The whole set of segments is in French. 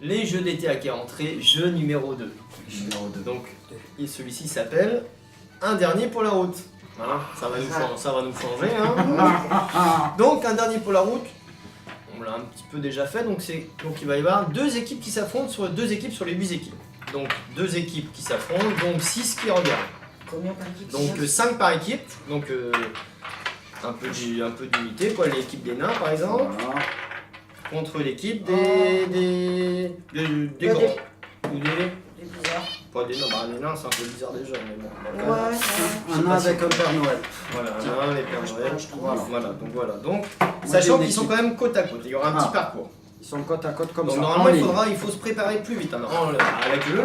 les jeux d'été à qui est entré, jeu numéro 2. Donc, et celui-ci s'appelle Un dernier pour la route. Voilà, ça va nous changer. Hein. Donc, un dernier pour la route, on l'a un petit peu déjà fait. Donc, il va y avoir 2 équipes qui s'affrontent sur 2 équipes sur les 8 équipes. Donc, 2 équipes qui s'affrontent, donc 6 qui regardent. Combien par équipe? Donc, 5 par équipe. Donc, un peu d'unité, quoi. L'équipe des nains, par exemple. Voilà. Contre l'équipe des grands. Ou des... C'est bizarre. Pas des nains, les nains c'est un peu bizarre déjà, mais bon. on va quand même- Ouais, Un nain avec un Père Noël. Voilà, un nain, les Pères Noël. Voilà. Donc, Moi, sachant j'ai qu'ils sont une quand même côte à côte, il y aura un petit Ah. parcours. Ils sont côte à côte comme Donc ça. normalement en ligne. il faut se préparer plus vite, hein, avec le lot.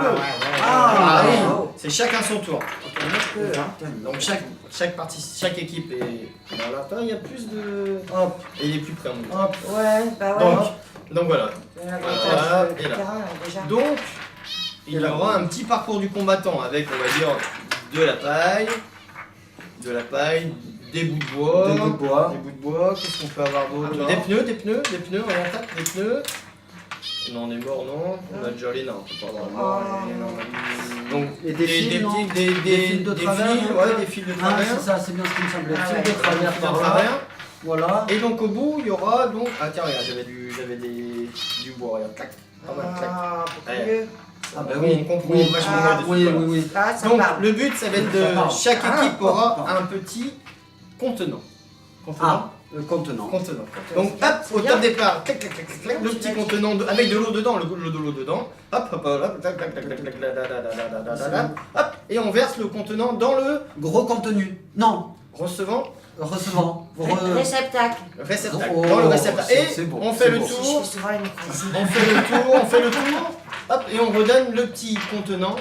Ah, oui, bravo. c'est chacun son tour. Putain, Donc chaque équipe est... Voilà, attends, il y a plus de... Hop, Et il est plus près en même. hop. Ouais, bah ouais. Donc voilà. Voilà, et là. Terrain, déjà. Donc, il y aura un petit parcours du combattant avec, on va dire, de la paille, des bouts de bois, Des bouts de bois. qu'est-ce qu'on peut avoir d'autre? Alors. Des pneus, on en tape, des pneus. Non, on est mort, non, on a déjà les nains, on peut pas avoir les morts, les nains. Donc, Et des fils, non des fils de travers, fils, non ouais, des fils de Ah, travers. c'est ça, c'est bien ce qui me semblait. Ah, Fil ouais. de travers Fils par de là. travers. Voilà. Et donc au bout, il y aura donc... Ah tiens, regarde, j'avais du bois, regarde, clac, pas mal, clac. Ah, beaucoup Ouais. mieux. Ah ben On oui. comprend Oui, vachement Ah, mieux oui, dessus, oui, voilà. oui. Là, ça Donc parle. le but, ça va être Ça parle. de... Chaque Ah, équipe aura ah. un petit contenant. Ah, le contenant. Contenant. Donc hop, au top départ, clac, clac, clac, clac, clac, le petit contenant avec de l'eau dedans, le de l'eau dedans. Hop, hop, hop, clac, clac, clac, clac, clac, da, da, da, da, da, da, da, da. Hop, et on verse le contenant dans le Gros contenu. Non, recevant recevant. Réceptacle. réceptacle. Oh, Dans le réceptacle. Et c'est beau, on fait c'est le beau. Je tour. fais souvent la microsie. On fait le tour, hop, et on redonne le petit contenant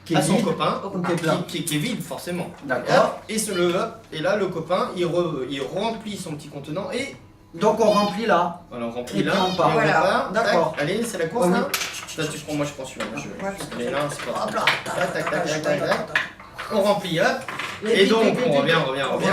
Qui à est son vide. copain, Au Qui est plein. qui est vide forcément. D'accord. Et là, le copain, il remplit son petit contenant et Donc on remplit là. voilà, on remplit Et là, puis on part. et Voilà. repart. D'accord. Tac. Allez, c'est la course Oui. là. Là, tu prends, moi je prends celui-là. Moi, je Les nains, c'est pas Hop grave. là. Tac, tac, tac, tac, tac, tac. On remplit, hop. Et Et donc, puis, on revient.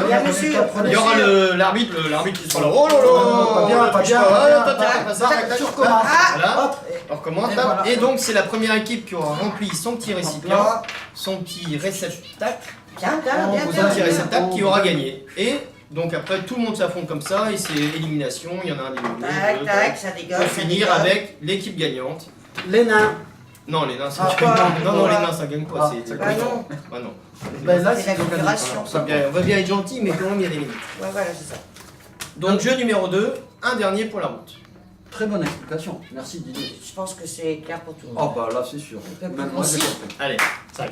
Bien, monsieur. Il y aura l'arbitre qui sera là. Oh là là, Pas bien, pas bien, Ah, pas bien, tac, pas tac, bien. tac, tac, tac, Tu hop. recommences. Voilà. Hop. On recommence. Et hop. voilà. Et donc, c'est la première équipe qui aura rempli son petit récipient, là. son petit réceptacle. Bien, bien, On bien, vous bien. a Un petit bien. réceptacle qui On aura vous a gagné. Et donc après tout le monde s'affronte comme ça et c'est élimination, il y en a un éliminé. Tac, deux, tac, ça dégueule. Pour ça finir dégueule. avec l'équipe gagnante. Les nains. Non les nains ça Ah, gagne pas. pas. Non les Ah. nains ça gagne pas, Ah, c'est ça Bah gagne non. Bah non. Ben là, C'est la donc, configuration. On va bien être gentil mais quand même il y a des limites. Ouais, voilà, c'est ça. Donc jeu numéro 2, un dernier pour la route. Très bonne explication. Merci Didier. Je pense que c'est clair pour tout le monde. Oh bah là c'est sûr. peu Même plus moi j'ai concis. compris. Allez, 5.